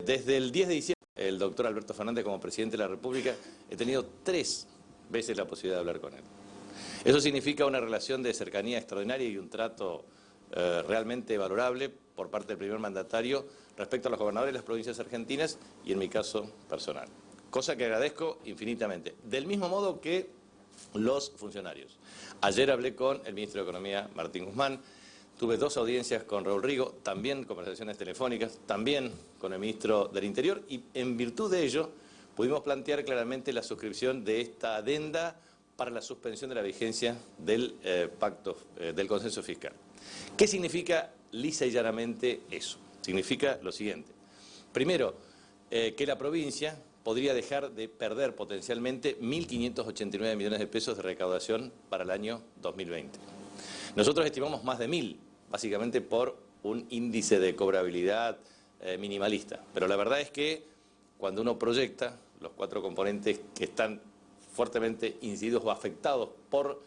Desde el 10 de diciembre, el doctor Alberto Fernández como presidente de la República, he tenido 3 veces la posibilidad de hablar con él. Eso significa una relación de cercanía extraordinaria y un trato realmente valorable por parte del primer mandatario respecto a los gobernadores de las provincias argentinas y en mi caso personal. Cosa que agradezco infinitamente. Del mismo modo que los funcionarios. Ayer hablé con el ministro de Economía, Martín Guzmán, tuve 2 audiencias con Raúl Rigo, también conversaciones telefónicas, también con el ministro del Interior y en virtud de ello pudimos plantear claramente la suscripción de esta adenda para la suspensión de la vigencia del pacto, del consenso fiscal. ¿Qué significa lisa y llanamente eso? Significa lo siguiente. Primero, que la provincia podría dejar de perder potencialmente 1.589 millones de pesos de recaudación para el año 2020. Nosotros estimamos más de 1.000, básicamente por un índice de cobrabilidad minimalista. Pero la verdad es que cuando uno proyecta los 4 componentes que están fuertemente incididos o afectados por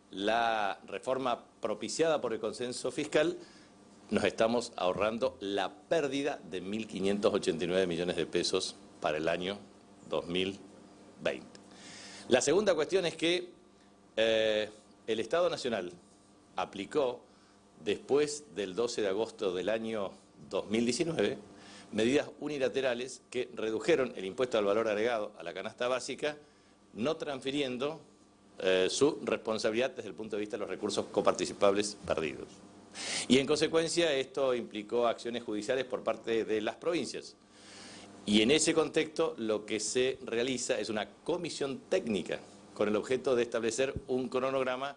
la reforma propiciada por el consenso fiscal, nos estamos ahorrando la pérdida de 1.589 millones de pesos para el año 2020. La segunda cuestión es que el Estado Nacional aplicó, después del 12 de agosto del año 2019, medidas unilaterales que redujeron el impuesto al valor agregado a la canasta básica, no transfiriendo su responsabilidad desde el punto de vista de los recursos coparticipables perdidos. Y en consecuencia esto implicó acciones judiciales por parte de las provincias. Y en ese contexto lo que se realiza es una comisión técnica con el objeto de establecer un cronograma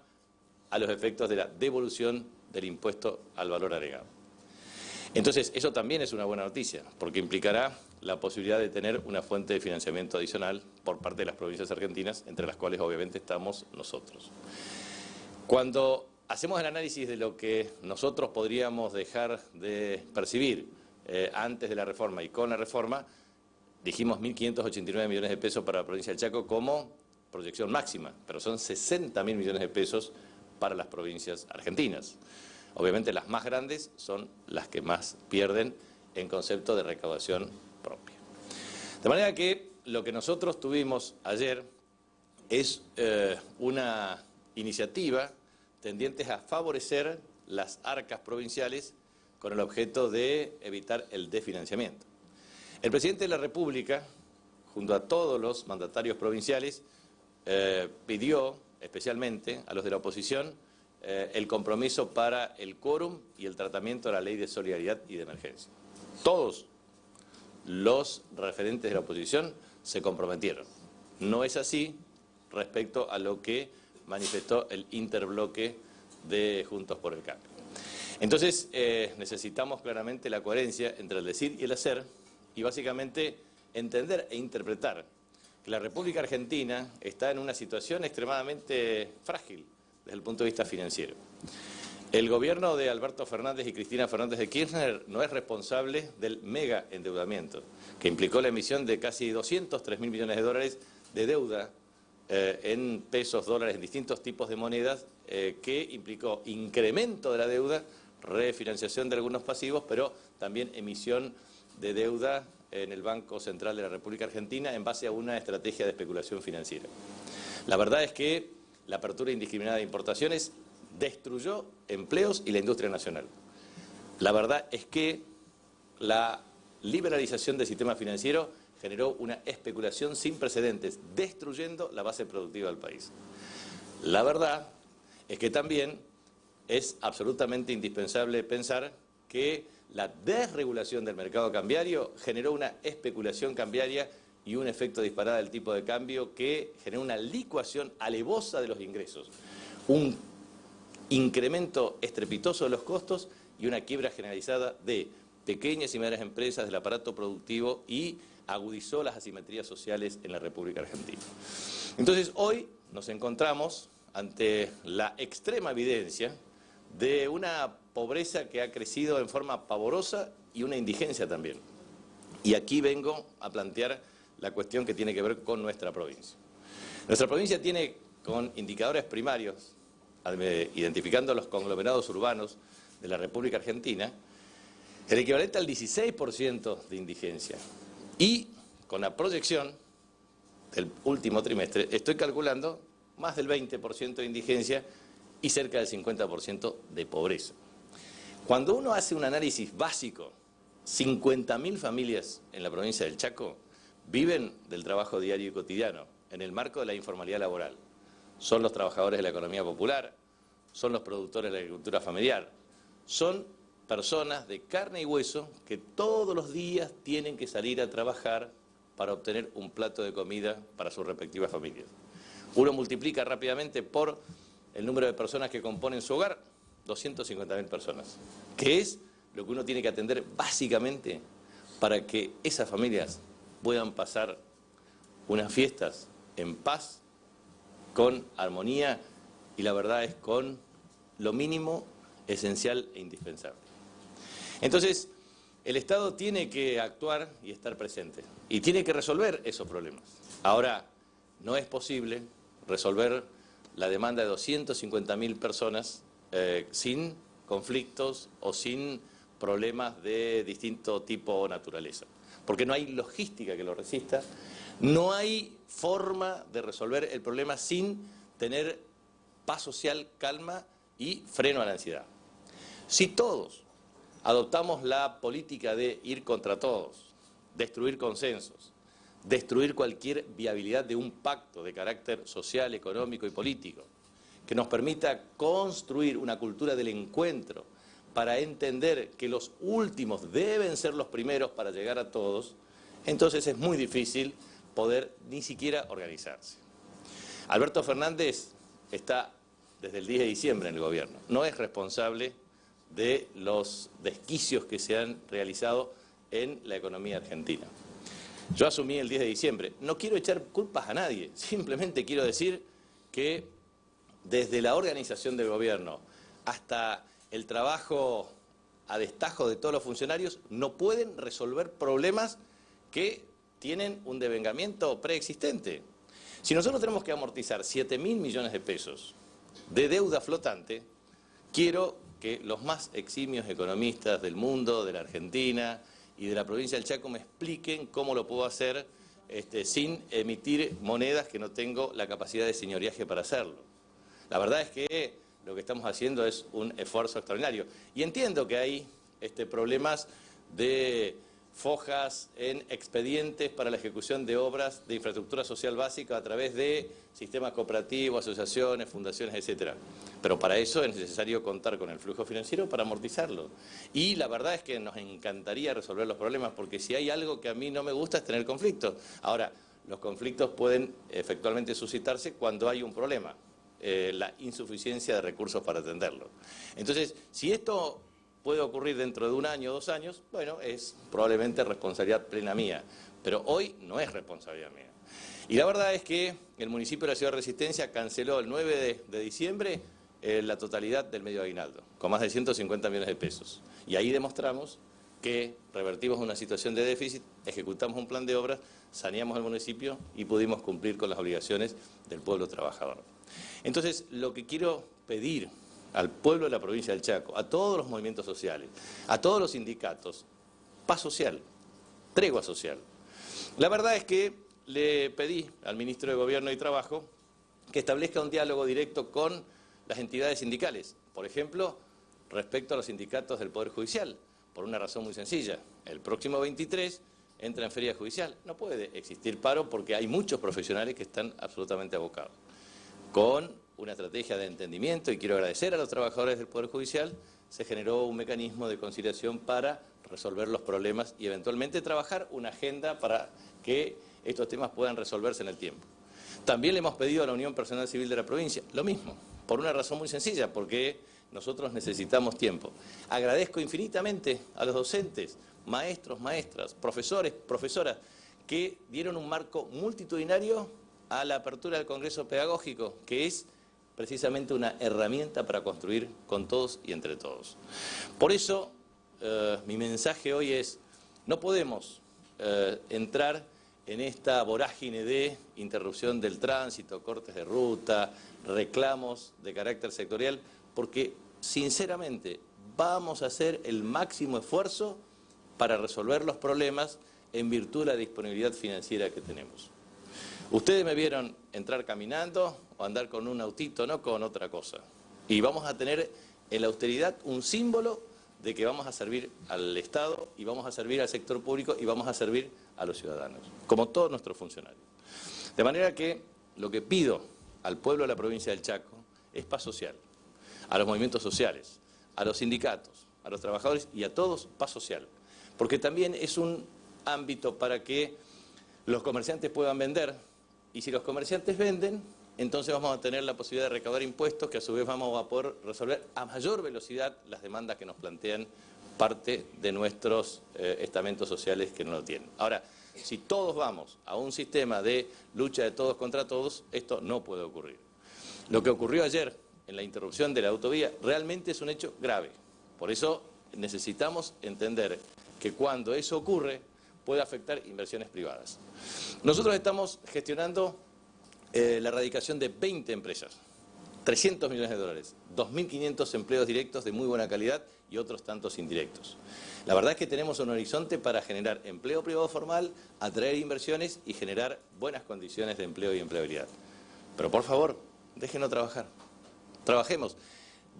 a los efectos de la devolución del impuesto al valor agregado. Entonces, eso también es una buena noticia, porque implicará la posibilidad de tener una fuente de financiamiento adicional por parte de las provincias argentinas, entre las cuales obviamente estamos nosotros. Cuando hacemos el análisis de lo que nosotros podríamos dejar de percibir antes de la reforma y con la reforma, dijimos 1.589 millones de pesos para la provincia del Chaco como proyección máxima, pero son 60.000 millones de pesos para las provincias argentinas. Obviamente las más grandes son las que más pierden en concepto de recaudación propia. De manera que lo que nosotros tuvimos ayer es una iniciativa tendiente a favorecer las arcas provinciales con el objeto de evitar el desfinanciamiento. El presidente de la República, junto a todos los mandatarios provinciales, pidió especialmente a los de la oposición el compromiso para el quórum y el tratamiento de la Ley de Solidaridad y de Emergencia. Todos los referentes de la oposición se comprometieron. No es así respecto a lo que manifestó el interbloque de Juntos por el Cambio. Entonces, necesitamos claramente la coherencia entre el decir y el hacer y básicamente entender e interpretar que la República Argentina está en una situación extremadamente frágil desde el punto de vista financiero. El gobierno de Alberto Fernández y Cristina Fernández de Kirchner no es responsable del mega endeudamiento, que implicó la emisión de casi 203.000 millones de dólares de deuda en pesos, dólares, en distintos tipos de monedas, que implicó incremento de la deuda, refinanciación de algunos pasivos, pero también emisión de deuda en el Banco Central de la República Argentina en base a una estrategia de especulación financiera. La verdad es que la apertura indiscriminada de importaciones destruyó empleos y la industria nacional. La verdad es que la liberalización del sistema financiero generó una especulación sin precedentes, destruyendo la base productiva del país. La verdad es que también es absolutamente indispensable pensar que la desregulación del mercado cambiario generó una especulación cambiaria y un efecto disparado del tipo de cambio que generó una licuación alevosa de los ingresos, un incremento estrepitoso de los costos y una quiebra generalizada de pequeñas y medianas empresas del aparato productivo y agudizó las asimetrías sociales en la República Argentina. Entonces, hoy nos encontramos ante la extrema evidencia de una pobreza que ha crecido en forma pavorosa y una indigencia también. Y aquí vengo a plantear la cuestión que tiene que ver con nuestra provincia. Nuestra provincia tiene, con indicadores primarios, identificando los conglomerados urbanos de la República Argentina, el equivalente al 16% de indigencia. Y con la proyección del último trimestre, estoy calculando más del 20% de indigencia y cerca del 50% de pobreza. Cuando uno hace un análisis básico, 50.000 familias en la provincia del Chaco viven del trabajo diario y cotidiano, en el marco de la informalidad laboral. Son los trabajadores de la economía popular, son los productores de la agricultura familiar, son personas de carne y hueso que todos los días tienen que salir a trabajar para obtener un plato de comida para sus respectivas familias. Uno multiplica rápidamente por el número de personas que componen su hogar, 250.000 personas, que es lo que uno tiene que atender básicamente para que esas familias puedan pasar unas fiestas en paz, con armonía y la verdad es con lo mínimo, esencial e indispensable. Entonces, el Estado tiene que actuar y estar presente y tiene que resolver esos problemas. Ahora, no es posible resolver la demanda de 250.000 personas sin conflictos o sin problemas de distinto tipo o naturaleza, porque no hay logística que lo resista, no hay forma de resolver el problema sin tener paz social, calma y freno a la ansiedad. Si todos adoptamos la política de ir contra todos, destruir consensos, destruir cualquier viabilidad de un pacto de carácter social, económico y político, que nos permita construir una cultura del encuentro para entender que los últimos deben ser los primeros para llegar a todos, entonces es muy difícil poder ni siquiera organizarse. Alberto Fernández está desde el 10 de diciembre en el gobierno, no es responsable de los desquicios que se han realizado en la economía argentina. Yo asumí el 10 de diciembre, no quiero echar culpas a nadie, simplemente quiero decir que desde la organización del gobierno hasta el trabajo a destajo de todos los funcionarios no pueden resolver problemas que tienen un devengamiento preexistente. Si nosotros tenemos que amortizar 7.000 millones de pesos de deuda flotante, quiero que los más eximios economistas del mundo, de la Argentina y de la provincia del Chaco me expliquen cómo lo puedo hacer sin emitir monedas que no tengo la capacidad de señoriaje para hacerlo. La verdad es que lo que estamos haciendo es un esfuerzo extraordinario. Y entiendo que hay problemas de fojas en expedientes para la ejecución de obras de infraestructura social básica a través de sistemas cooperativos, asociaciones, fundaciones, etcétera. Pero para eso es necesario contar con el flujo financiero para amortizarlo. Y la verdad es que nos encantaría resolver los problemas, porque si hay algo que a mí no me gusta es tener conflictos. Ahora, los conflictos pueden efectivamente suscitarse cuando hay un problema, la insuficiencia de recursos para atenderlo. Entonces, si esto puede ocurrir dentro de 1 año o 2 años, bueno, es probablemente responsabilidad plena mía, pero hoy no es responsabilidad mía. Y la verdad es que el municipio de la Ciudad de Resistencia canceló el 9 de diciembre la totalidad del medio aguinaldo, con más de 150 millones de pesos. Y ahí demostramos que revertimos una situación de déficit, ejecutamos un plan de obras, saneamos el municipio y pudimos cumplir con las obligaciones del pueblo trabajador. Entonces, lo que quiero pedir al pueblo de la provincia del Chaco, a todos los movimientos sociales, a todos los sindicatos, paz social, tregua social. La verdad es que le pedí al ministro de Gobierno y Trabajo que establezca un diálogo directo con las entidades sindicales, por ejemplo, respecto a los sindicatos del Poder Judicial, por una razón muy sencilla. El próximo 23 entra en feria judicial. No puede existir paro porque hay muchos profesionales que están absolutamente abocados. Con una estrategia de entendimiento, y quiero agradecer a los trabajadores del Poder Judicial, se generó un mecanismo de conciliación para resolver los problemas y eventualmente trabajar una agenda para que estos temas puedan resolverse en el tiempo. También le hemos pedido a la Unión Personal Civil de la provincia lo mismo, por una razón muy sencilla, porque nosotros necesitamos tiempo. Agradezco infinitamente a los docentes, maestros, maestras, profesores, profesoras, que dieron un marco multitudinario a la apertura del Congreso Pedagógico, que es precisamente una herramienta para construir con todos y entre todos. Por eso, mi mensaje hoy es, no podemos entrar en esta vorágine de interrupción del tránsito, cortes de ruta, reclamos de carácter sectorial, porque sinceramente vamos a hacer el máximo esfuerzo para resolver los problemas en virtud de la disponibilidad financiera que tenemos. Ustedes me vieron entrar caminando o andar con un autito, no con otra cosa. Y vamos a tener en la austeridad un símbolo de que vamos a servir al Estado y vamos a servir al sector público y vamos a servir a los ciudadanos, como todos nuestros funcionarios. De manera que lo que pido al pueblo de la provincia del Chaco es paz social, a los movimientos sociales, a los sindicatos, a los trabajadores y a todos paz social, porque también es un ámbito para que los comerciantes puedan vender, y si los comerciantes venden, entonces vamos a tener la posibilidad de recaudar impuestos que a su vez vamos a poder resolver a mayor velocidad las demandas que nos plantean parte de nuestros estamentos sociales que no lo tienen. Ahora, si todos vamos a un sistema de lucha de todos contra todos, esto no puede ocurrir. Lo que ocurrió ayer en la interrupción de la autovía realmente es un hecho grave. Por eso necesitamos entender que cuando eso ocurre puede afectar inversiones privadas. Nosotros estamos gestionando la erradicación de 20 empresas, 300 millones de dólares, 2.500 empleos directos de muy buena calidad y otros tantos indirectos. La verdad es que tenemos un horizonte para generar empleo privado formal, atraer inversiones y generar buenas condiciones de empleo y empleabilidad. Pero por favor, déjenos trabajar. Trabajemos.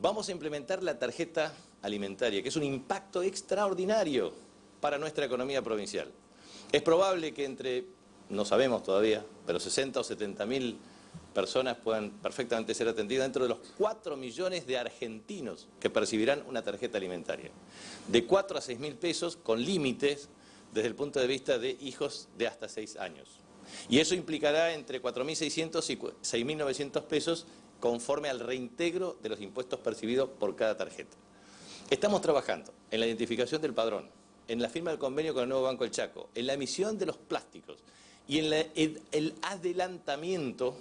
Vamos a implementar la tarjeta alimentaria, que es un impacto extraordinario para nuestra economía provincial. Es probable que entre, no sabemos todavía, pero 60 o 70 mil personas puedan perfectamente ser atendidas dentro de los 4 millones de argentinos que percibirán una tarjeta alimentaria. De 4 a 6 mil pesos con límites desde el punto de vista de hijos de hasta 6 años. Y eso implicará entre 4.600 y 6.900 pesos conforme al reintegro de los impuestos percibidos por cada tarjeta. Estamos trabajando en la identificación del padrón, en la firma del convenio con el nuevo Banco del Chaco, en la emisión de los plásticos y en el adelantamiento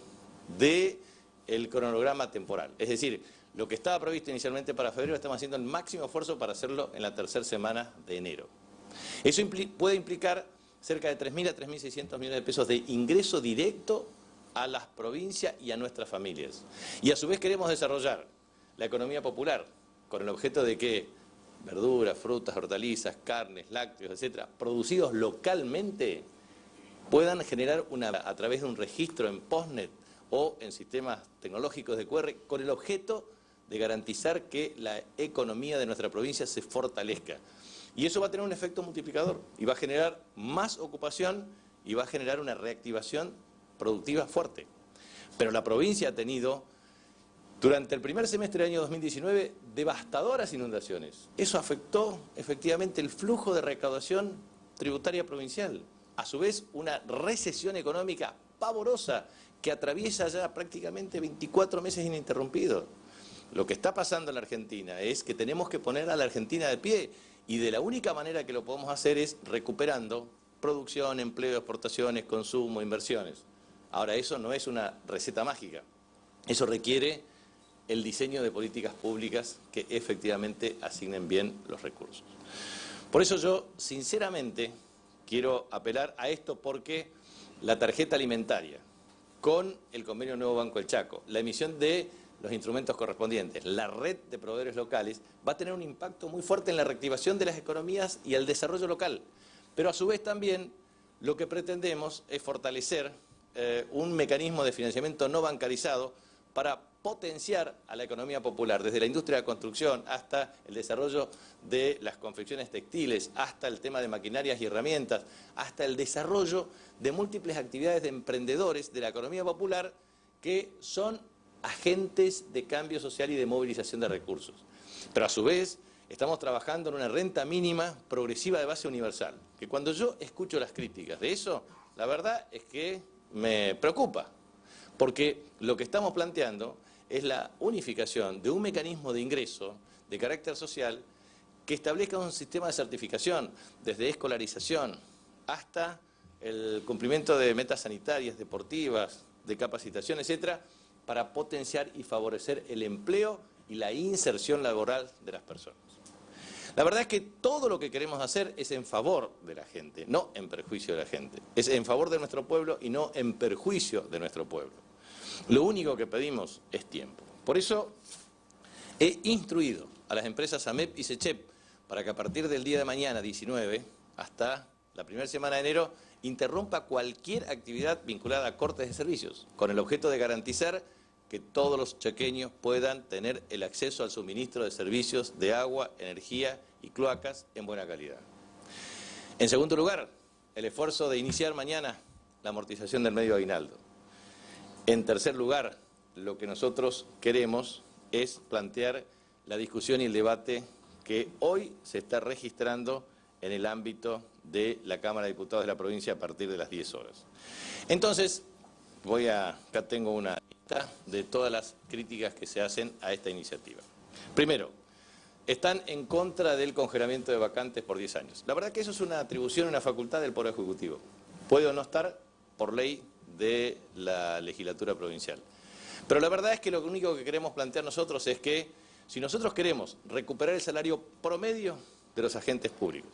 del cronograma temporal. Es decir, lo que estaba previsto inicialmente para febrero, estamos haciendo el máximo esfuerzo para hacerlo en la tercera semana de enero. Eso puede implicar cerca de 3.000 a 3.600 millones de pesos de ingreso directo a las provincias y a nuestras familias. Y a su vez queremos desarrollar la economía popular con el objeto de que verduras, frutas, hortalizas, carnes, lácteos, etcétera, producidos localmente, puedan generar a través de un registro en Postnet o en sistemas tecnológicos de QR, con el objeto de garantizar que la economía de nuestra provincia se fortalezca. Y eso va a tener un efecto multiplicador y va a generar más ocupación y va a generar una reactivación productiva fuerte. Pero la provincia ha tenido, durante el primer semestre del año 2019, devastadoras inundaciones. Eso afectó efectivamente el flujo de recaudación tributaria provincial. A su vez, una recesión económica pavorosa que atraviesa ya prácticamente 24 meses ininterrumpidos. Lo que está pasando en la Argentina es que tenemos que poner a la Argentina de pie y de la única manera que lo podemos hacer es recuperando producción, empleo, exportaciones, consumo, inversiones. Ahora, eso no es una receta mágica. Eso requiere el diseño de políticas públicas que efectivamente asignen bien los recursos. Por eso yo, sinceramente, quiero apelar a esto porque la tarjeta alimentaria, con el convenio Nuevo Banco del Chaco, la emisión de los instrumentos correspondientes, la red de proveedores locales, va a tener un impacto muy fuerte en la reactivación de las economías y el desarrollo local. Pero a su vez también lo que pretendemos es fortalecer un mecanismo de financiamiento no bancarizado para potenciar a la economía popular, desde la industria de la construcción hasta el desarrollo de las confecciones textiles, hasta el tema de maquinarias y herramientas, hasta el desarrollo de múltiples actividades de emprendedores de la economía popular que son agentes de cambio social y de movilización de recursos. Pero a su vez estamos trabajando en una renta mínima progresiva de base universal, que cuando yo escucho las críticas de eso, la verdad es que me preocupa, porque lo que estamos planteando es la unificación de un mecanismo de ingreso de carácter social que establezca un sistema de certificación, desde escolarización hasta el cumplimiento de metas sanitarias, deportivas, de capacitación, etcétera, para potenciar y favorecer el empleo y la inserción laboral de las personas. La verdad es que todo lo que queremos hacer es en favor de la gente, no en perjuicio de la gente. Es en favor de nuestro pueblo y no en perjuicio de nuestro pueblo. Lo único que pedimos es tiempo. Por eso he instruido a las empresas AMEP y SECHEP para que a partir del día de mañana, 19, hasta la primera semana de enero, interrumpa cualquier actividad vinculada a cortes de servicios, con el objeto de garantizar que todos los chaqueños puedan tener el acceso al suministro de servicios de agua, energía y cloacas en buena calidad. En segundo lugar, el esfuerzo de iniciar mañana la amortización del medio aguinaldo. En tercer lugar, lo que nosotros queremos es plantear la discusión y el debate que hoy se está registrando en el ámbito de la Cámara de Diputados de la provincia a partir de las 10 horas. Entonces, acá tengo una lista de todas las críticas que se hacen a esta iniciativa. Primero, están en contra del congelamiento de vacantes por 10 años. La verdad que eso es una atribución, una facultad del Poder Ejecutivo. Puede o no estar por ley de la legislatura provincial. Pero la verdad es que lo único que queremos plantear nosotros es que si nosotros queremos recuperar el salario promedio de los agentes públicos,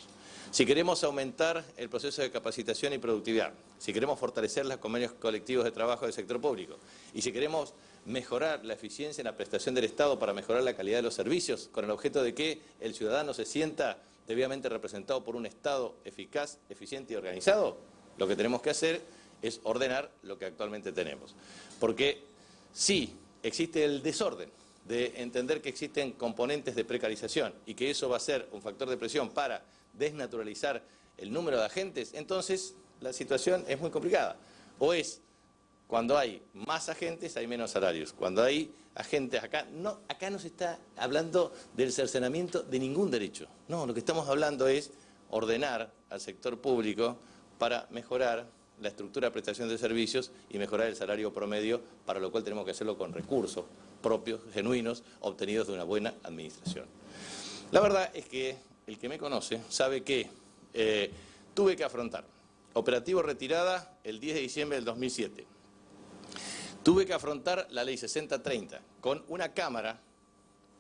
si queremos aumentar el proceso de capacitación y productividad, si queremos fortalecer los convenios colectivos de trabajo del sector público y si queremos mejorar la eficiencia en la prestación del Estado para mejorar la calidad de los servicios con el objeto de que el ciudadano se sienta debidamente representado por un Estado eficaz, eficiente y organizado, lo que tenemos que hacer es ordenar lo que actualmente tenemos. Porque sí, existe el desorden de entender que existen componentes de precarización y que eso va a ser un factor de presión para desnaturalizar el número de agentes, entonces la situación es muy complicada. O es cuando hay más agentes hay menos salarios. Cuando hay agentes, acá no se está hablando del cercenamiento de ningún derecho. No, lo que estamos hablando es ordenar al sector público para mejorar la estructura de prestación de servicios y mejorar el salario promedio, para lo cual tenemos que hacerlo con recursos propios, genuinos, obtenidos de una buena administración. La verdad es que el que me conoce sabe que tuve que afrontar operativo retirada el 10 de diciembre del 2007. Tuve que afrontar la ley 6030 con una Cámara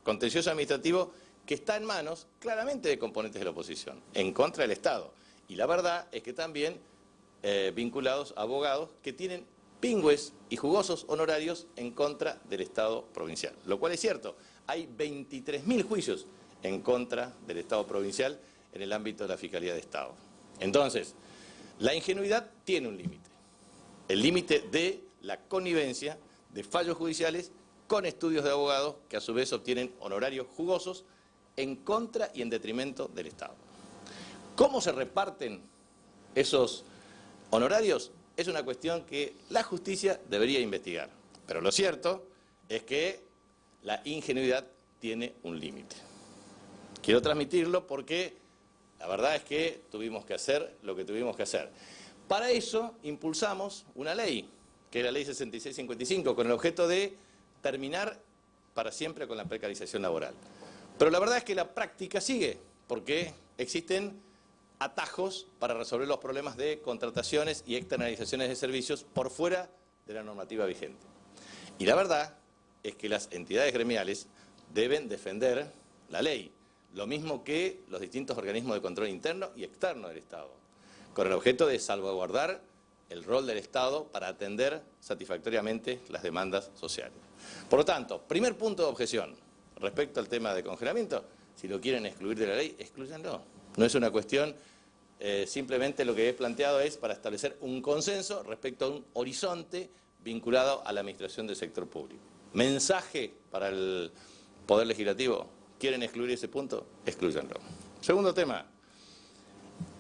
contencioso administrativo que está en manos claramente de componentes de la oposición, en contra del Estado. Y la verdad es que también vinculados a abogados que tienen pingües y jugosos honorarios en contra del Estado provincial. Lo cual es cierto, hay 23.000 juicios en contra del Estado provincial en el ámbito de la Fiscalía de Estado. Entonces, la ingenuidad tiene un límite. El límite de la connivencia de fallos judiciales con estudios de abogados que a su vez obtienen honorarios jugosos en contra y en detrimento del Estado. ¿Cómo se reparten esos honorarios? Es una cuestión que la justicia debería investigar. Pero lo cierto es que la ingenuidad tiene un límite. Quiero transmitirlo porque la verdad es que tuvimos que hacer lo que tuvimos que hacer. Para eso impulsamos una ley, que es la ley 6655, con el objeto de terminar para siempre con la precarización laboral. Pero la verdad es que la práctica sigue, porque existen atajos para resolver los problemas de contrataciones y externalizaciones de servicios por fuera de la normativa vigente. Y la verdad es que las entidades gremiales deben defender la ley, lo mismo que los distintos organismos de control interno y externo del Estado, con el objeto de salvaguardar el rol del Estado para atender satisfactoriamente las demandas sociales. Por lo tanto, primer punto de objeción respecto al tema de congelamiento: si lo quieren excluir de la ley, exclúyanlo. No es una cuestión, simplemente lo que he planteado es para establecer un consenso respecto a un horizonte vinculado a la administración del sector público. Mensaje para el Poder Legislativo: ¿quieren excluir ese punto? Exclúyanlo. Segundo tema,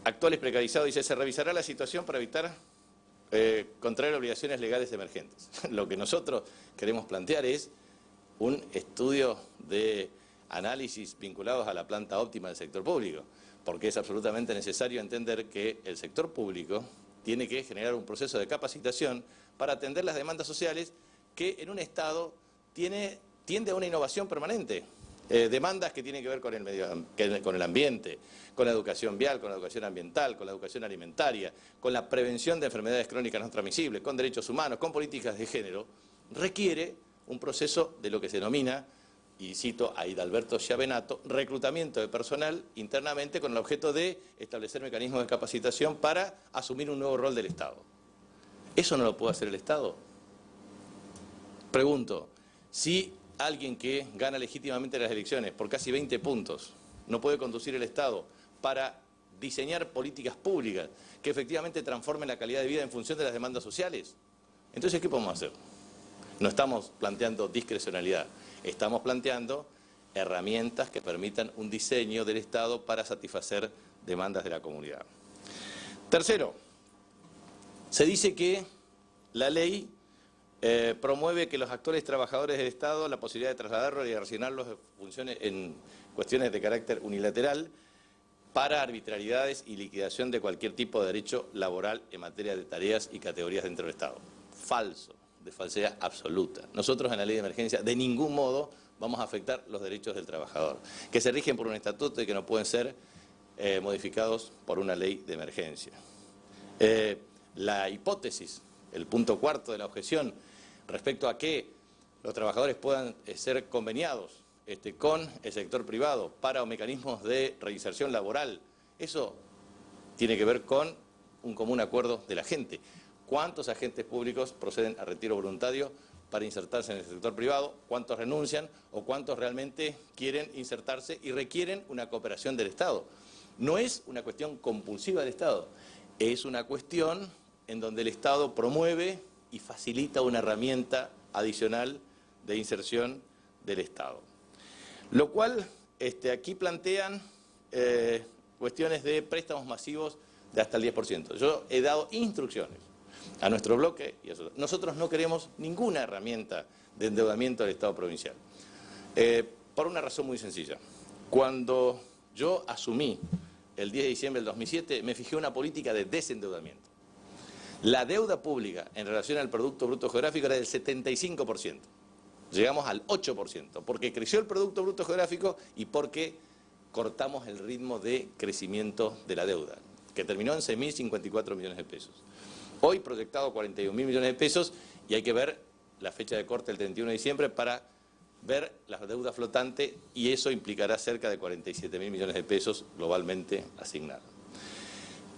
actuales precarizados. Dice, se revisará la situación para evitar contraer obligaciones legales emergentes. Lo que nosotros queremos plantear es un estudio de análisis vinculados a la planta óptima del sector público, porque es absolutamente necesario entender que el sector público tiene que generar un proceso de capacitación para atender las demandas sociales que en un Estado tiende a una innovación permanente. Demandas que tienen que ver con el ambiente, con la educación vial, con la educación ambiental, con la educación alimentaria, con la prevención de enfermedades crónicas no transmisibles, con derechos humanos, con políticas de género, requiere un proceso de lo que se denomina, y cito a Hidalberto Schiavenato, reclutamiento de personal internamente con el objeto de establecer mecanismos de capacitación para asumir un nuevo rol del Estado. ¿Eso no lo puede hacer el Estado? Pregunto, si alguien que gana legítimamente las elecciones por casi 20 puntos no puede conducir el Estado para diseñar políticas públicas que efectivamente transformen la calidad de vida en función de las demandas sociales, entonces, ¿qué podemos hacer? No estamos planteando discrecionalidad, estamos planteando herramientas que permitan un diseño del Estado para satisfacer demandas de la comunidad. Tercero, se dice que la ley promueve que los actores trabajadores del Estado la posibilidad de trasladarlos y asignarlos funciones en cuestiones de carácter unilateral para arbitrariedades y liquidación de cualquier tipo de derecho laboral en materia de tareas y categorías dentro del Estado. Falso, de falsedad absoluta. Nosotros en la ley de emergencia de ningún modo vamos a afectar los derechos del trabajador, que se rigen por un estatuto y que no pueden ser modificados por una ley de emergencia. La hipótesis, el punto cuarto de la objeción, respecto a que los trabajadores puedan ser conveniados con el sector privado para mecanismos de reinserción laboral, eso tiene que ver con un común acuerdo de la gente. ¿Cuántos agentes públicos proceden a retiro voluntario para insertarse en el sector privado? ¿Cuántos renuncian o cuántos realmente quieren insertarse y requieren una cooperación del Estado? No es una cuestión compulsiva del Estado, es una cuestión en donde el Estado promueve y facilita una herramienta adicional de inserción del Estado. Lo cual aquí plantean cuestiones de préstamos masivos de hasta el 10%. Yo he dado instrucciones a nuestro bloque y a nosotros no queremos ninguna herramienta de endeudamiento del Estado provincial. Por una razón muy sencilla. Cuando yo asumí el 10 de diciembre del 2007, me fijé una política de desendeudamiento. La deuda pública en relación al Producto Bruto Geográfico era del 75%. Llegamos al 8%, porque creció el Producto Bruto Geográfico y porque cortamos el ritmo de crecimiento de la deuda, que terminó en 6.054 millones de pesos. Hoy proyectado 41.000 millones de pesos y hay que ver la fecha de corte el 31 de diciembre para ver la deuda flotante y eso implicará cerca de 47.000 millones de pesos globalmente asignados.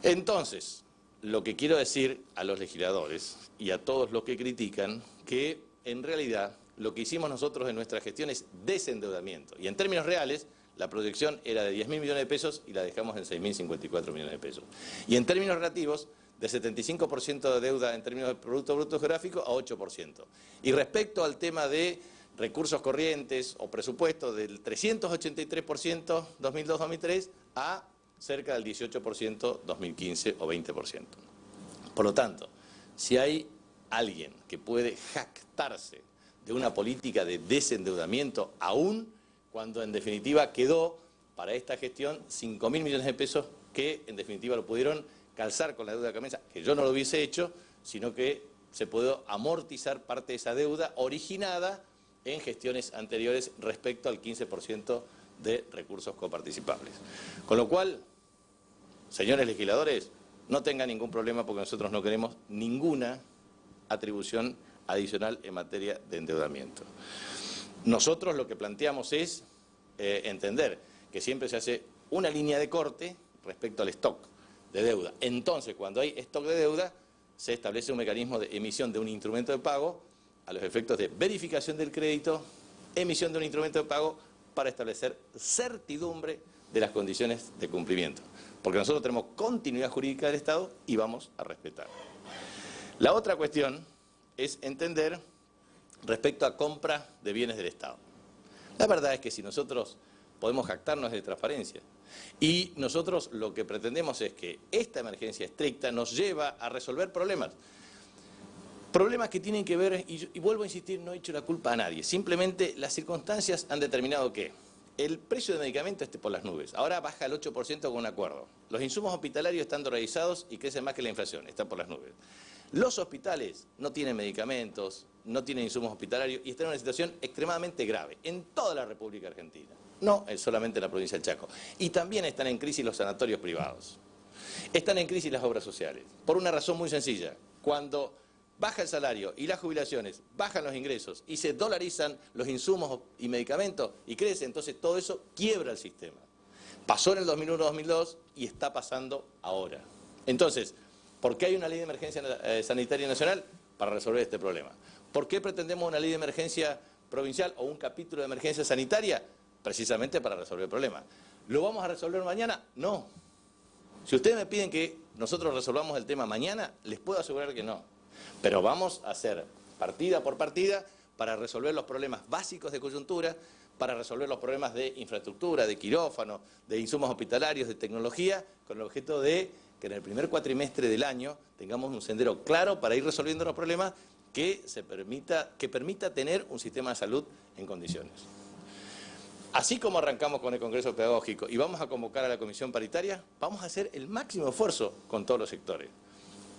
Entonces, lo que quiero decir a los legisladores y a todos los que critican, que en realidad lo que hicimos nosotros en nuestra gestión es desendeudamiento. Y en términos reales, la proyección era de 10.000 millones de pesos y la dejamos en 6.054 millones de pesos. Y en términos relativos, de 75% de deuda en términos de Producto Bruto Geográfico a 8%. Y respecto al tema de recursos corrientes o presupuesto del 383% 2002-2003 a cerca del 18% 2015 o 20%. Por lo tanto, si hay alguien que puede jactarse de una política de desendeudamiento, aún cuando en definitiva quedó para esta gestión 5.000 millones de pesos que en definitiva lo pudieron calzar con la deuda de Camensa, que yo no lo hubiese hecho, sino que se pudo amortizar parte de esa deuda originada en gestiones anteriores respecto al 15% de recursos coparticipables. Con lo cual, señores legisladores, no tengan ningún problema porque nosotros no queremos ninguna atribución adicional en materia de endeudamiento. Nosotros lo que planteamos es entender que siempre se hace una línea de corte respecto al stock de deuda. Entonces, cuando hay stock de deuda, se establece un mecanismo de emisión de un instrumento de pago a los efectos de verificación del crédito, emisión de un instrumento de pago para establecer certidumbre de las condiciones de cumplimiento. Porque nosotros tenemos continuidad jurídica del Estado y vamos a respetar. La otra cuestión es entender respecto a compra de bienes del Estado. La verdad es que si nosotros podemos jactarnos de transparencia y nosotros lo que pretendemos es que esta emergencia estricta nos lleva a resolver problemas. Problemas que tienen que ver, y vuelvo a insistir, no he hecho la culpa a nadie, simplemente las circunstancias han determinado que el precio de medicamentos esté por las nubes, ahora baja el 8% con un acuerdo. Los insumos hospitalarios están dolarizados y crecen más que la inflación, están por las nubes. Los hospitales no tienen medicamentos, no tienen insumos hospitalarios y están en una situación extremadamente grave en toda la República Argentina, no solamente en la provincia del Chaco. Y también están en crisis los sanatorios privados, están en crisis las obras sociales, por una razón muy sencilla. Cuando baja el salario y las jubilaciones, bajan los ingresos y se dolarizan los insumos y medicamentos y crece, entonces todo eso quiebra el sistema. Pasó en el 2001-2002 y está pasando ahora. Entonces, ¿por qué hay una ley de emergencia sanitaria nacional? Para resolver este problema. ¿Por qué pretendemos una ley de emergencia provincial o un capítulo de emergencia sanitaria? Precisamente para resolver el problema. ¿Lo vamos a resolver mañana? No. Si ustedes me piden que nosotros resolvamos el tema mañana, les puedo asegurar que no. Pero vamos a hacer partida por partida para resolver los problemas básicos de coyuntura, para resolver los problemas de infraestructura, de quirófano, de insumos hospitalarios, de tecnología, con el objeto de que en el primer cuatrimestre del año tengamos un sendero claro para ir resolviendo los problemas que permita tener un sistema de salud en condiciones. Así como arrancamos con el Congreso Pedagógico y vamos a convocar a la Comisión Paritaria, vamos a hacer el máximo esfuerzo con todos los sectores.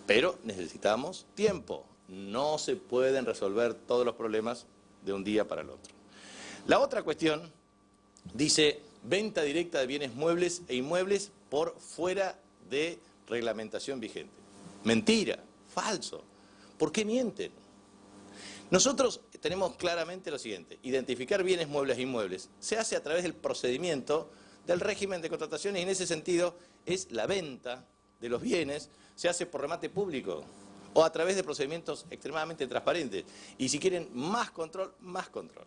Pero necesitamos tiempo. No se pueden resolver todos los problemas de un día para el otro. La otra cuestión dice venta directa de bienes muebles e inmuebles por fuera de reglamentación vigente. Mentira, falso. ¿Por qué mienten? Nosotros tenemos claramente lo siguiente: identificar bienes muebles e inmuebles se hace a través del procedimiento del régimen de contrataciones y en ese sentido es la venta de los bienes, se hace por remate público o a través de procedimientos extremadamente transparentes. Y si quieren más control, más control.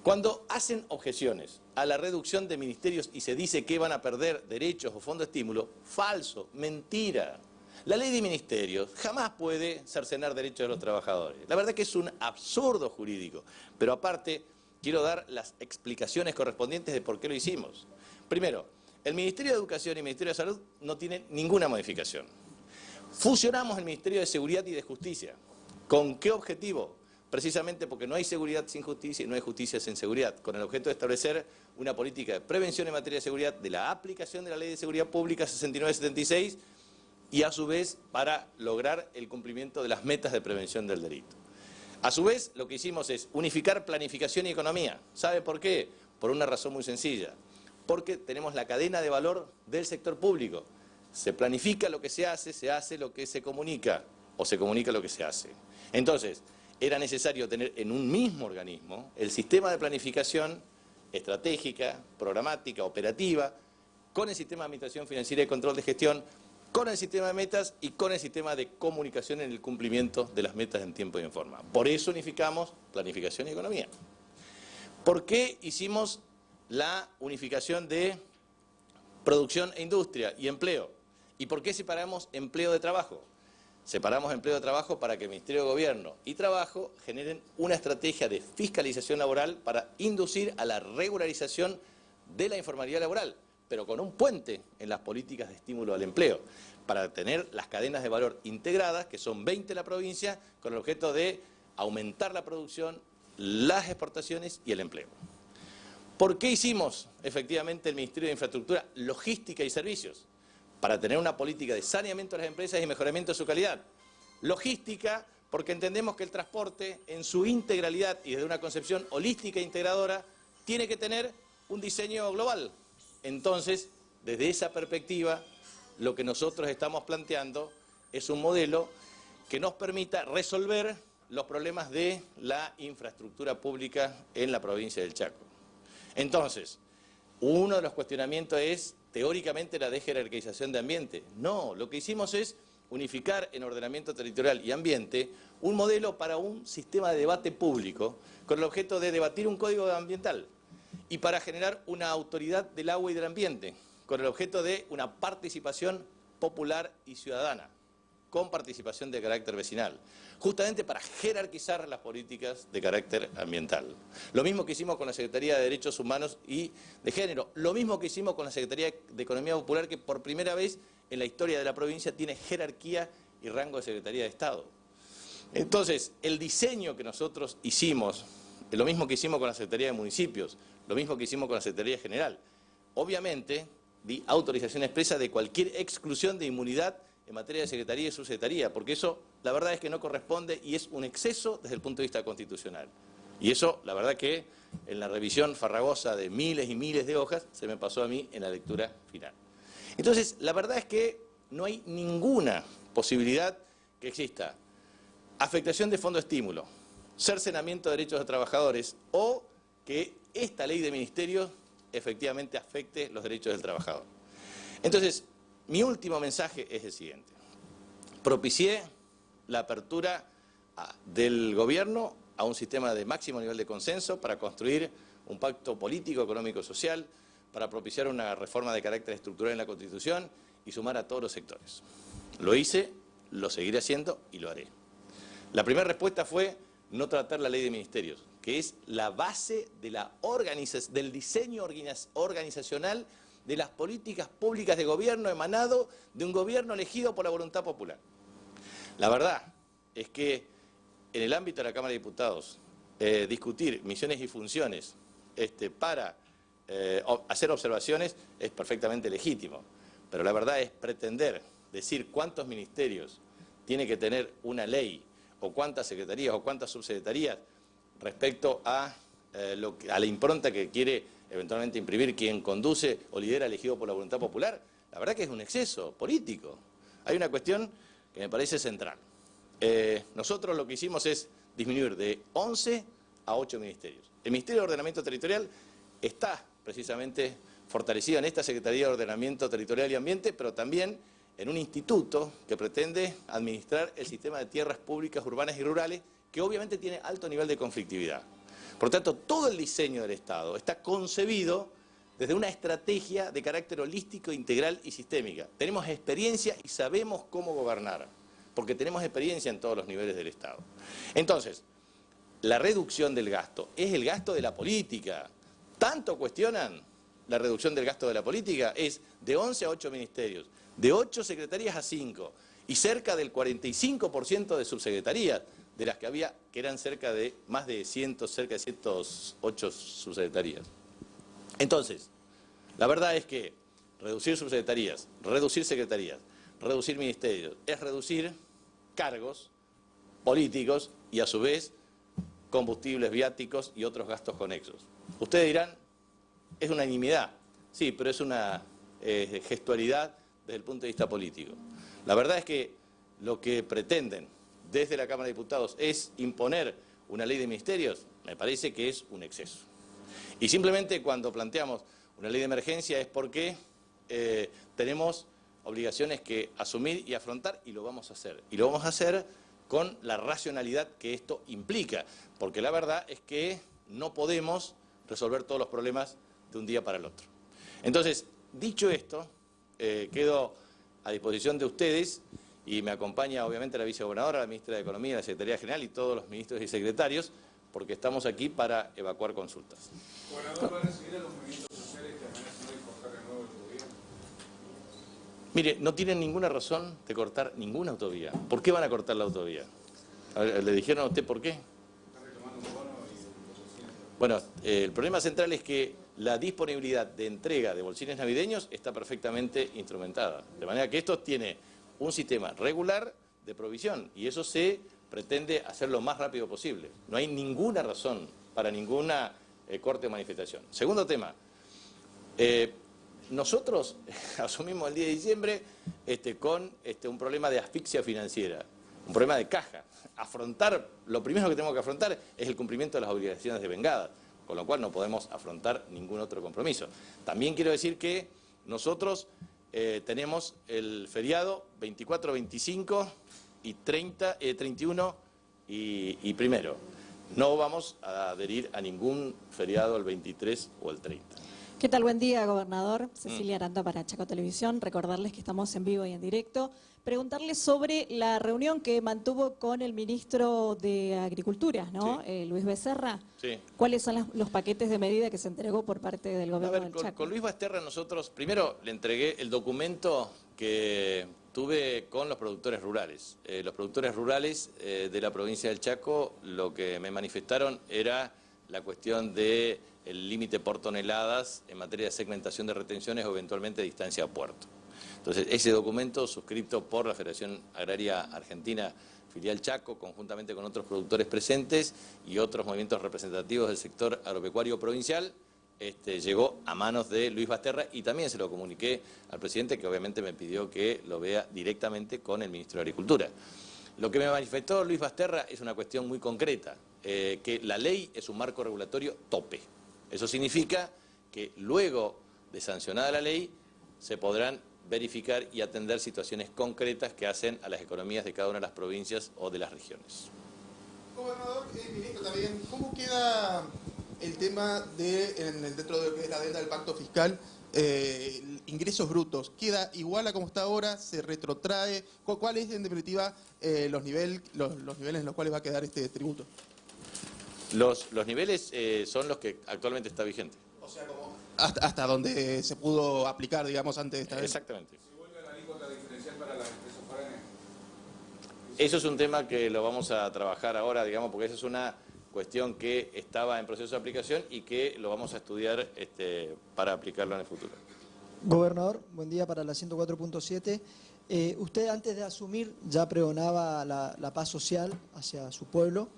Cuando hacen objeciones a la reducción de ministerios y se dice que van a perder derechos o fondo de estímulo, falso, mentira. La ley de ministerios jamás puede cercenar derechos de los trabajadores. La verdad que es un absurdo jurídico, pero aparte quiero dar las explicaciones correspondientes de por qué lo hicimos. Primero, el Ministerio de Educación y el Ministerio de Salud no tienen ninguna modificación. Fusionamos el Ministerio de Seguridad y de Justicia. ¿Con qué objetivo? Precisamente porque no hay seguridad sin justicia y no hay justicia sin seguridad, con el objeto de establecer una política de prevención en materia de seguridad, de la aplicación de la Ley de Seguridad Pública 6976 y a su vez para lograr el cumplimiento de las metas de prevención del delito. A su vez, lo que hicimos es unificar planificación y economía. ¿Sabe por qué? Por una razón muy sencilla. Porque tenemos la cadena de valor del sector público. Se planifica lo que se hace lo que se comunica, o se comunica lo que se hace. Entonces, era necesario tener en un mismo organismo el sistema de planificación estratégica, programática, operativa, con el sistema de administración financiera y control de gestión, con el sistema de metas y con el sistema de comunicación en el cumplimiento de las metas en tiempo y en forma. Por eso unificamos planificación y economía. ¿Por qué hicimos la unificación de producción e industria y empleo? ¿Y por qué separamos empleo de trabajo? Separamos empleo de trabajo para que el Ministerio de Gobierno y Trabajo generen una estrategia de fiscalización laboral para inducir a la regularización de la informalidad laboral, pero con un puente en las políticas de estímulo al empleo, para tener las cadenas de valor integradas, que son 20 en la provincia, con el objeto de aumentar la producción, las exportaciones y el empleo. ¿Por qué hicimos efectivamente el Ministerio de Infraestructura, Logística y Servicios? Para tener una política de saneamiento de las empresas y mejoramiento de su calidad. Logística, porque entendemos que el transporte en su integralidad y desde una concepción holística e integradora tiene que tener un diseño global. Entonces, desde esa perspectiva, lo que nosotros estamos planteando es un modelo que nos permita resolver los problemas de la infraestructura pública en la provincia del Chaco. Entonces, uno de los cuestionamientos es teóricamente la desjerarquización de ambiente. No, lo que hicimos es unificar en ordenamiento territorial y ambiente un modelo para un sistema de debate público con el objeto de debatir un código ambiental y para generar una autoridad del agua y del ambiente con el objeto de una participación popular y ciudadana con participación de carácter vecinal, justamente para jerarquizar las políticas de carácter ambiental. Lo mismo que hicimos con la Secretaría de Derechos Humanos y de Género, lo mismo que hicimos con la Secretaría de Economía Popular, que por primera vez en la historia de la provincia tiene jerarquía y rango de Secretaría de Estado. Entonces, el diseño que nosotros hicimos, lo mismo que hicimos con la Secretaría de Municipios, lo mismo que hicimos con la Secretaría General, obviamente di autorización expresa de cualquier exclusión de inmunidad en materia de secretaría y subsecretaría, porque eso la verdad es que no corresponde y es un exceso desde el punto de vista constitucional. Y eso, la verdad que en la revisión farragosa de miles y miles de hojas, se me pasó a mí en la lectura final. Entonces, la verdad es que no hay ninguna posibilidad que exista afectación de fondo de estímulo, cercenamiento de derechos de trabajadores o que esta ley de ministerios efectivamente afecte los derechos del trabajador. Entonces, mi último mensaje es el siguiente. Propicié la apertura del gobierno a un sistema de máximo nivel de consenso para construir un pacto político, económico, social, para propiciar una reforma de carácter estructural en la Constitución y sumar a todos los sectores. Lo hice, lo seguiré haciendo y lo haré. La primera respuesta fue no tratar la ley de ministerios, que es la base de del diseño organizacional de las políticas públicas de gobierno emanado de un gobierno elegido por la voluntad popular. La verdad es que en el ámbito de la Cámara de Diputados, discutir misiones y funciones para hacer observaciones es perfectamente legítimo, pero la verdad es pretender decir cuántos ministerios tiene que tener una ley o cuántas secretarías o cuántas subsecretarías respecto a la impronta que quiere eventualmente imprimir quien conduce o lidera elegido por la voluntad popular, la verdad que es un exceso político. Hay una cuestión que me parece central. Nosotros lo que hicimos es disminuir de 11 a 8 ministerios. El Ministerio de Ordenamiento Territorial está precisamente fortalecido en esta Secretaría de Ordenamiento Territorial y Ambiente, pero también en un instituto que pretende administrar el sistema de tierras públicas urbanas y rurales, que obviamente tiene alto nivel de conflictividad. Por tanto, todo el diseño del Estado está concebido desde una estrategia de carácter holístico, integral y sistémica. Tenemos experiencia y sabemos cómo gobernar, porque tenemos experiencia en todos los niveles del Estado. Entonces, la reducción del gasto es el gasto de la política. ¿Tanto cuestionan la reducción del gasto de la política? Es de 11 a 8 ministerios, de 8 secretarías a 5, y cerca del 45% de subsecretarías, de las que había, que eran cerca de 108 subsecretarías. Entonces, la verdad es que reducir subsecretarías, reducir secretarías, reducir ministerios, es reducir cargos políticos y a su vez combustibles, viáticos y otros gastos conexos. Ustedes dirán, es una nimiedad, sí, pero es una gestualidad desde el punto de vista político. La verdad es que lo que pretenden desde la Cámara de Diputados es imponer una ley de ministerios, me parece que es un exceso. Y simplemente cuando planteamos una ley de emergencia es porque tenemos obligaciones que asumir y afrontar, y lo vamos a hacer. Y lo vamos a hacer con la racionalidad que esto implica, porque la verdad es que no podemos resolver todos los problemas de un día para el otro. Entonces, dicho esto, quedo a disposición de ustedes y me acompaña obviamente la vicegobernadora, la ministra de Economía, la Secretaría General y todos los ministros y secretarios, porque estamos aquí para evacuar consultas. ¿Gobernador va a recibir a los movimientos sociales que amenazan de cortar de nuevo el gobierno? Mire, no tienen ninguna razón de cortar ninguna autovía. ¿Por qué van a cortar la autovía? A ver, ¿le dijeron a usted por qué? Está reclamando un bono y bolsines. Bueno, el problema central es que la disponibilidad de entrega de bolsines navideños está perfectamente instrumentada. De manera que esto tiene un sistema regular de provisión y eso se pretende hacer lo más rápido posible. No hay ninguna razón para ninguna corte o manifestación. Segundo tema, nosotros asumimos el 10 de diciembre con un problema de asfixia financiera, un problema de caja. Lo primero que tenemos que afrontar es el cumplimiento de las obligaciones devengadas, con lo cual no podemos afrontar ningún otro compromiso. También quiero decir que nosotros tenemos el feriado 24, 25 y 30, 31 y primero. No vamos a adherir a ningún feriado el 23 o el 30. ¿Qué tal? Buen día, gobernador. Cecilia Aranda para Chaco Televisión. Recordarles que estamos en vivo y en directo. Preguntarles sobre la reunión que mantuvo con el ministro de Agricultura, ¿no? Sí. Luis Becerra. Sí. ¿Cuáles son los paquetes de medida que se entregó por parte del gobierno del Chaco? Con Luis Becerra nosotros, primero le entregué el documento que tuve con los productores rurales. Los productores rurales de la provincia del Chaco lo que me manifestaron era la cuestión del límite por toneladas en materia de segmentación de retenciones o eventualmente distancia a puerto. Entonces, ese documento suscrito por la Federación Agraria Argentina, filial Chaco, conjuntamente con otros productores presentes y otros movimientos representativos del sector agropecuario provincial, llegó a manos de Luis Basterra y también se lo comuniqué al presidente, que obviamente me pidió que lo vea directamente con el ministro de Agricultura. Lo que me manifestó Luis Basterra es una cuestión muy concreta, que la ley es un marco regulatorio tope. Eso significa que luego de sancionada la ley se podrán verificar y atender situaciones concretas que hacen a las economías de cada una de las provincias o de las regiones. Gobernador, ministro también, ¿cómo queda el tema dentro de lo que es la adenda del pacto fiscal, ingresos brutos, ¿queda igual a como está ahora? ¿Se retrotrae? ¿Cuál es, en definitiva, los niveles en los cuales va a quedar este tributo? Los niveles son los que actualmente está vigente. O sea, como hasta donde se pudo aplicar, digamos, antes de esta vez. Exactamente. ¿Se vuelve a la alícuota diferencial para las empresas foráneas? Eso es un tema que lo vamos a trabajar ahora, digamos, porque esa es una cuestión que estaba en proceso de aplicación y que lo vamos a estudiar para aplicarlo en el futuro. Gobernador, buen día para la 104.7. Usted antes de asumir ya pregonaba la paz social hacia su pueblo,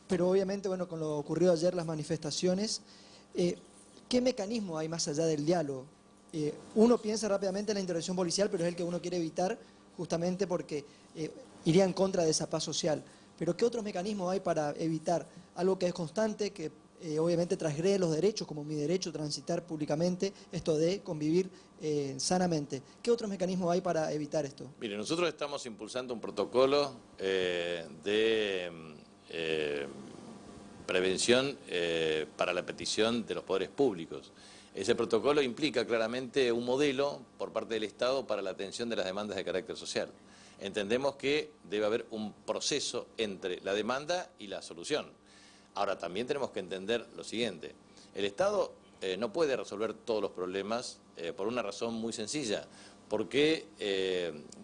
pero obviamente, bueno, con lo ocurrido ayer, las manifestaciones, ¿qué mecanismo hay más allá del diálogo? Uno piensa rápidamente en la intervención policial, pero es el que uno quiere evitar justamente porque iría en contra de esa paz social. Pero ¿qué otros mecanismos hay para evitar algo que es constante, que obviamente transgrede los derechos, como mi derecho a transitar públicamente, esto de convivir sanamente? ¿Qué otros mecanismos hay para evitar esto? Mire, nosotros estamos impulsando un protocolo de prevención para la petición de los poderes públicos. Ese protocolo implica claramente un modelo por parte del Estado para la atención de las demandas de carácter social. Entendemos que debe haber un proceso entre la demanda y la solución. Ahora, también tenemos que entender lo siguiente. El Estado no puede resolver todos los problemas por una razón muy sencilla, porque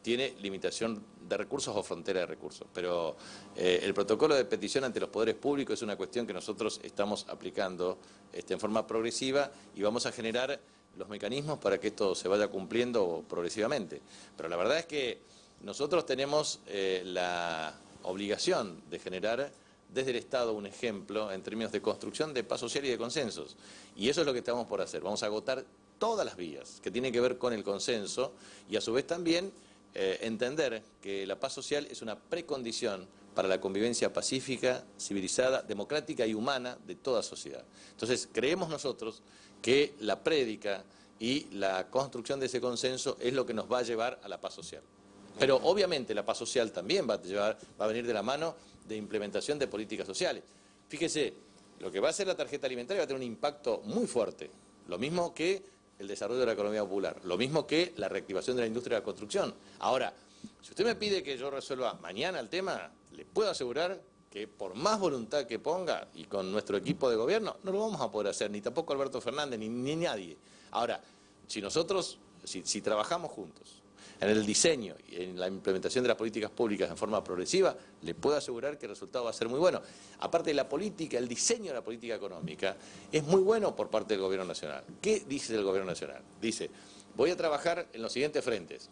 tiene limitación de recursos o frontera de recursos. Pero el protocolo de petición ante los poderes públicos es una cuestión que nosotros estamos aplicando en forma progresiva y vamos a generar los mecanismos para que esto se vaya cumpliendo progresivamente. Pero la verdad es que nosotros tenemos la obligación de generar desde el Estado un ejemplo en términos de construcción de paz social y de consensos. Y eso es lo que estamos por hacer. Vamos a agotar todas las vías que tienen que ver con el consenso y a su vez también entender que la paz social es una precondición para la convivencia pacífica, civilizada, democrática y humana de toda sociedad. Entonces, creemos nosotros que la prédica y la construcción de ese consenso es lo que nos va a llevar a la paz social. Pero obviamente la paz social también va a venir de la mano de implementación de políticas sociales. Fíjese, lo que va a hacer la tarjeta alimentaria va a tener un impacto muy fuerte, lo mismo que el desarrollo de la economía popular, lo mismo que la reactivación de la industria de la construcción. Ahora, si usted me pide que yo resuelva mañana el tema, le puedo asegurar que por más voluntad que ponga y con nuestro equipo de gobierno, no lo vamos a poder hacer, ni tampoco Alberto Fernández, ni nadie. Ahora, si nosotros, si trabajamos juntos en el diseño y en la implementación de las políticas públicas en forma progresiva, le puedo asegurar que el resultado va a ser muy bueno. Aparte de la política, el diseño de la política económica es muy bueno por parte del Gobierno Nacional. ¿Qué dice el Gobierno Nacional? Dice, voy a trabajar en los siguientes frentes.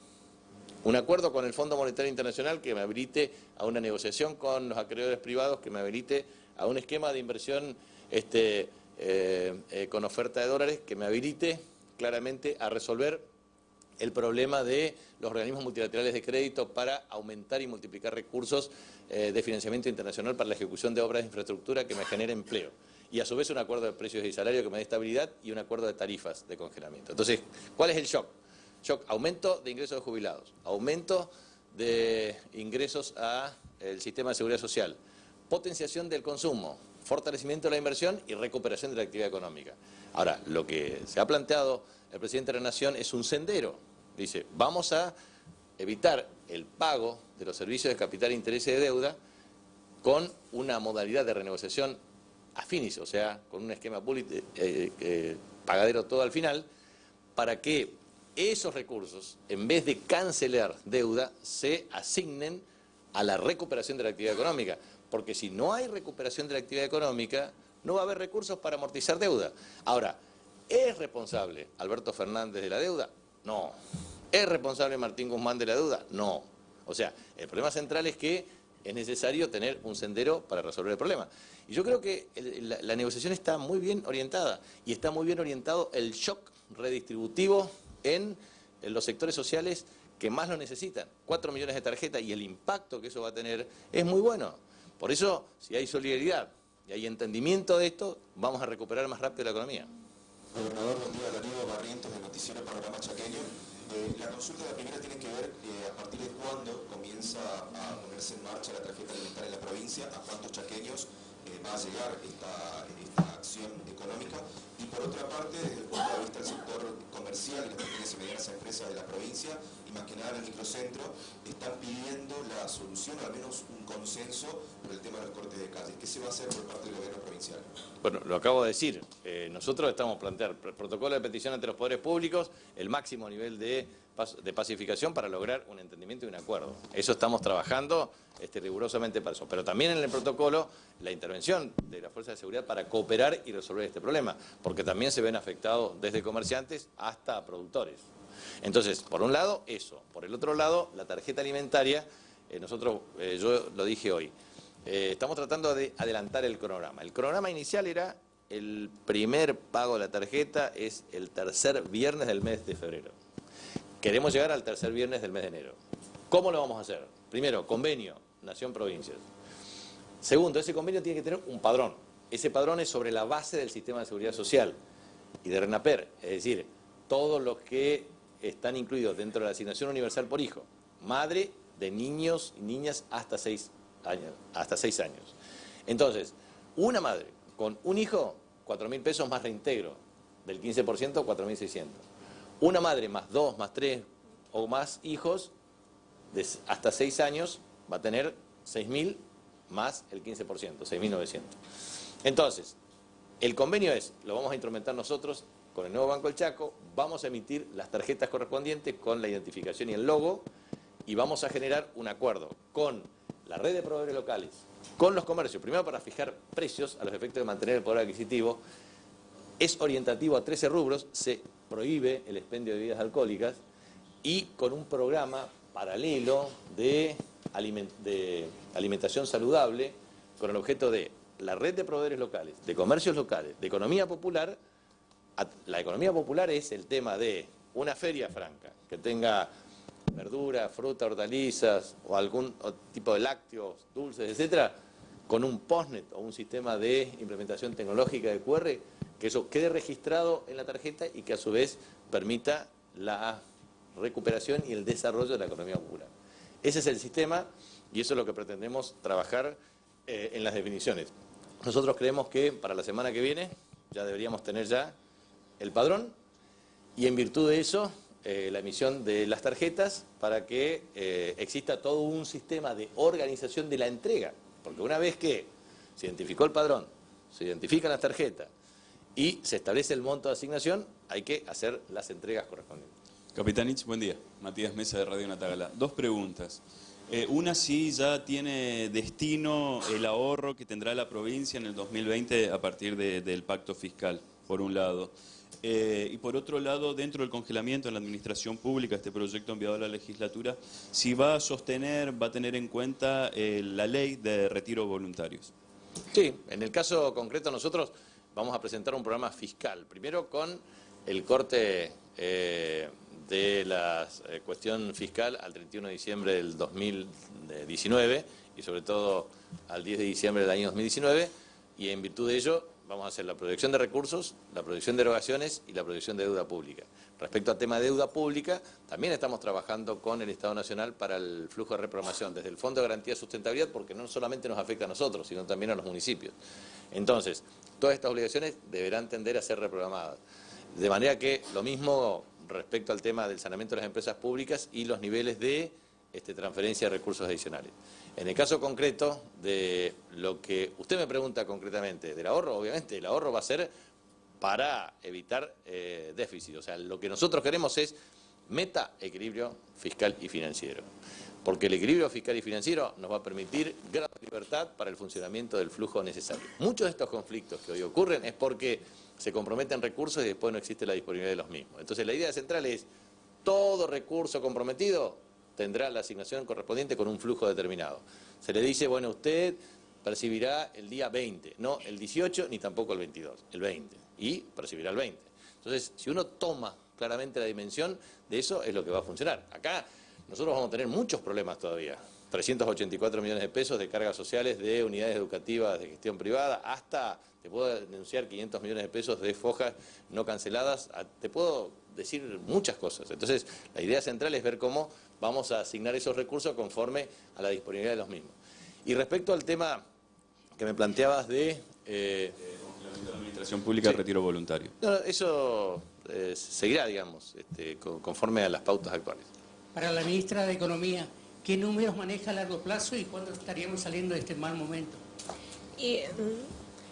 Un acuerdo con el Fondo Monetario Internacional que me habilite a una negociación con los acreedores privados, que me habilite a un esquema de inversión con oferta de dólares, que me habilite claramente a resolver el problema de los organismos multilaterales de crédito para aumentar y multiplicar recursos de financiamiento internacional para la ejecución de obras de infraestructura que me genere empleo. Y a su vez un acuerdo de precios y salario que me dé estabilidad y un acuerdo de tarifas de congelamiento. Entonces, ¿cuál es el shock? Shock, aumento de ingresos de jubilados, aumento de ingresos al sistema de seguridad social, potenciación del consumo, fortalecimiento de la inversión y recuperación de la actividad económica. Ahora, lo que se ha planteado el presidente de la Nación es un sendero. Dice, vamos a evitar el pago de los servicios de capital, interés y de deuda con una modalidad de renegociación afinis, o sea, con un esquema pagadero todo al final, para que esos recursos, en vez de cancelar deuda, se asignen a la recuperación de la actividad económica. Porque si no hay recuperación de la actividad económica, no va a haber recursos para amortizar deuda. Ahora, ¿es responsable Alberto Fernández de la deuda? No. ¿Es responsable Martín Guzmán de la deuda? No. O sea, el problema central es que es necesario tener un sendero para resolver el problema. Y yo creo que la negociación está muy bien orientada y está muy bien orientado el shock redistributivo en los sectores sociales que más lo necesitan. 4 millones de tarjetas y el impacto que eso va a tener es muy bueno. Por eso, si hay solidaridad y hay entendimiento de esto, vamos a recuperar más rápido la economía. Gobernador, buen día. Darío Barrientos, de Noticiero Panorama Chaqueño. La consulta de la primera tiene que ver a partir de cuándo comienza a ponerse en marcha la tarjeta alimentaria en la provincia, a cuántos chaqueños va a llegar esta acción económica. Y por otra parte, desde el punto de vista del sector comercial y las pequeñas y medianas empresas de la provincia, y más que nada en el microcentro, están pidiendo la solución, o al menos un consenso, por el tema de los cortes de calles. ¿Qué se va a hacer por parte del gobierno provincial? Bueno, lo acabo de decir. Nosotros estamos planteando protocolo de petición ante los poderes públicos, el máximo nivel de pacificación para lograr un entendimiento y un acuerdo. Eso estamos trabajando rigurosamente para eso. Pero también en el protocolo la intervención de las fuerzas de seguridad para cooperar y resolver este problema, porque también se ven afectados desde comerciantes hasta productores. Entonces, por un lado, eso. Por el otro lado, la tarjeta alimentaria, yo lo dije hoy, estamos tratando de adelantar el cronograma. El cronograma inicial era el primer pago de la tarjeta es el tercer viernes del mes de febrero. Queremos llegar al tercer viernes del mes de enero. ¿Cómo lo vamos a hacer? Primero, convenio, nación-provincias. Segundo, ese convenio tiene que tener un padrón. Ese padrón es sobre la base del sistema de seguridad social y de RENAPER, es decir, todos los que están incluidos dentro de la asignación universal por hijo, madre de niños y niñas hasta 6 años. Entonces, una madre con un hijo, 4.000 pesos más reintegro, del 15%, 4.600. Una madre más 2, más 3 o más hijos, hasta 6 años, va a tener 6.000 más el 15%, 6.900. Entonces, el convenio lo vamos a instrumentar nosotros con el nuevo Banco del Chaco, vamos a emitir las tarjetas correspondientes con la identificación y el logo y vamos a generar un acuerdo con la red de proveedores locales, con los comercios, primero para fijar precios a los efectos de mantener el poder adquisitivo. Es orientativo a 13 rubros, se prohíbe el expendio de bebidas alcohólicas y con un programa paralelo de alimentación saludable con el objeto de la red de proveedores locales, de comercios locales, de economía popular. La economía popular es el tema de una feria franca, que tenga verdura, fruta, hortalizas o algún tipo de lácteos, dulces, etcétera, con un postnet o un sistema de implementación tecnológica de QR, que eso quede registrado en la tarjeta y que a su vez permita la recuperación y el desarrollo de la economía popular. Ese es el sistema y eso es lo que pretendemos trabajar en las definiciones. Nosotros creemos que para la semana que viene ya deberíamos tener ya el padrón y en virtud de eso la emisión de las tarjetas para que exista todo un sistema de organización de la entrega. Porque una vez que se identificó el padrón, se identifican las tarjetas y se establece el monto de asignación, hay que hacer las entregas correspondientes. Capitanich, buen día. Matías Mesa de Radio Natagala. 2 preguntas. Una, si ya tiene destino el ahorro que tendrá la provincia en el 2020 a partir del pacto fiscal, por un lado. Y por otro lado, dentro del congelamiento en la administración pública, este proyecto enviado a la legislatura, si va a sostener, va a tener en cuenta la ley de retiro voluntarios. Sí, en el caso concreto nosotros vamos a presentar un programa fiscal, primero con el corte de la cuestión fiscal al 31 de diciembre del 2019 y sobre todo al 10 de diciembre del año 2019 y en virtud de ello vamos a hacer la proyección de recursos, la proyección de erogaciones y la proyección de deuda pública. Respecto al tema de deuda pública, también estamos trabajando con el Estado Nacional para el flujo de reprogramación, desde el Fondo de Garantía de Sustentabilidad, porque no solamente nos afecta a nosotros, sino también a los municipios. Entonces, todas estas obligaciones deberán tender a ser reprogramadas. De manera que lo mismo respecto al tema del saneamiento de las empresas públicas y los niveles de transferencia de recursos adicionales. En el caso concreto de lo que usted me pregunta concretamente del ahorro, obviamente el ahorro va a ser para evitar déficit. O sea, lo que nosotros queremos es meta equilibrio fiscal y financiero. Porque el equilibrio fiscal y financiero nos va a permitir gran libertad para el funcionamiento del flujo necesario. Muchos de estos conflictos que hoy ocurren es porque se comprometen recursos y después no existe la disponibilidad de los mismos. Entonces la idea central es todo recurso comprometido tendrá la asignación correspondiente con un flujo determinado. Se le dice, bueno, usted percibirá el día 20, no el 18 ni tampoco el 22, el 20, y percibirá el 20. Entonces, si uno toma claramente la dimensión de eso, es lo que va a funcionar. Acá nosotros vamos a tener muchos problemas todavía. 384 millones de pesos de cargas sociales de unidades educativas de gestión privada, hasta, te puedo denunciar 500 millones de pesos de fojas no canceladas, te puedo decir muchas cosas. Entonces, la idea central es ver cómo vamos a asignar esos recursos conforme a la disponibilidad de los mismos. Y respecto al tema que me planteabas de... La administración pública, sí. retiro voluntario. No, eso seguirá, digamos, conforme a las pautas actuales. Para la ministra de Economía, ¿qué números maneja a largo plazo y cuándo estaríamos saliendo de este mal momento?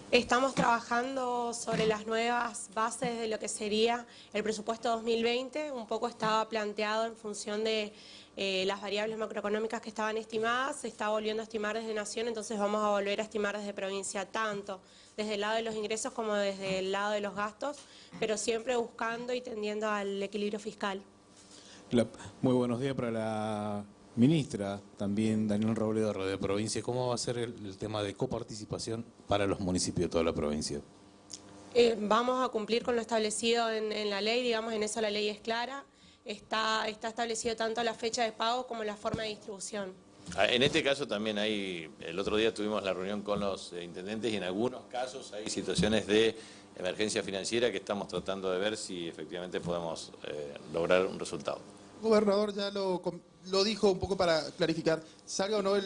Estamos trabajando sobre las nuevas bases de lo que sería el presupuesto 2020. Un poco estaba planteado en función de las variables macroeconómicas que estaban estimadas. Se está volviendo a estimar desde Nación, entonces vamos a volver a estimar desde provincia, tanto desde el lado de los ingresos como desde el lado de los gastos, pero siempre buscando y tendiendo al equilibrio fiscal. Muy buenos días para la ministra, también Daniel Robledo de provincia. ¿Cómo va a ser el tema de coparticipación para los municipios de toda la provincia? Vamos a cumplir con lo establecido en la ley, digamos, en eso la ley es clara. Está establecido tanto la fecha de pago como la forma de distribución. En este caso también el otro día tuvimos la reunión con los intendentes y en algunos casos hay situaciones de emergencia financiera que estamos tratando de ver si efectivamente podemos lograr un resultado. Gobernador, ya lo dijo un poco para clarificar, salga o no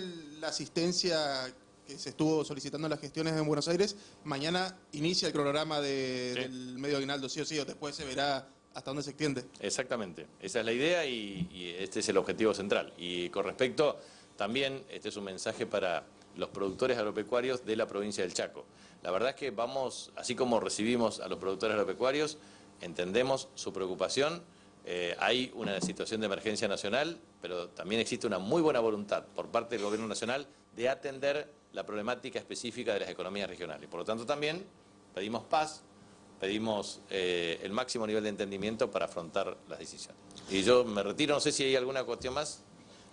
la asistencia que se estuvo solicitando en las gestiones en Buenos Aires, mañana inicia el cronograma del medio aguinaldo, sí o sí, o después se verá hasta dónde se extiende. Exactamente, esa es la idea y este es el objetivo central. Y con respecto, también este es un mensaje para los productores agropecuarios de la provincia del Chaco. La verdad es que vamos, así como recibimos a los productores agropecuarios, entendemos su preocupación. Hay una situación de emergencia nacional, pero también existe una muy buena voluntad por parte del Gobierno Nacional de atender la problemática específica de las economías regionales. Por lo tanto, también pedimos paz, pedimos el máximo nivel de entendimiento para afrontar las decisiones. Y yo me retiro, no sé si hay alguna cuestión más.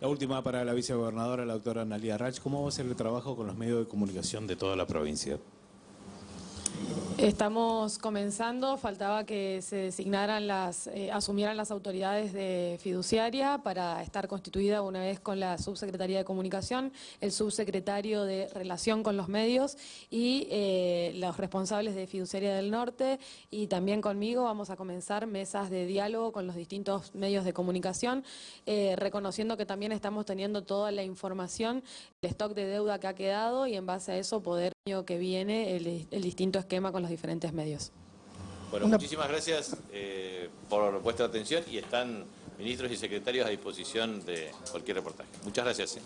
La última para la vicegobernadora, la doctora Analía Rach. ¿Cómo va a ser el trabajo con los medios de comunicación de toda la provincia? Estamos comenzando, faltaba que se designaran asumieran las autoridades de fiduciaria para estar constituida una vez con la subsecretaría de Comunicación, el subsecretario de Relación con los Medios y los responsables de Fiduciaria del Norte, y también conmigo vamos a comenzar mesas de diálogo con los distintos medios de comunicación, reconociendo que también estamos teniendo toda la información, el stock de deuda que ha quedado, y en base a eso poder el año que viene el distinto esquema con los diferentes medios. Bueno, muchísimas gracias por vuestra atención y están ministros y secretarios a disposición de cualquier reportaje. Muchas gracias.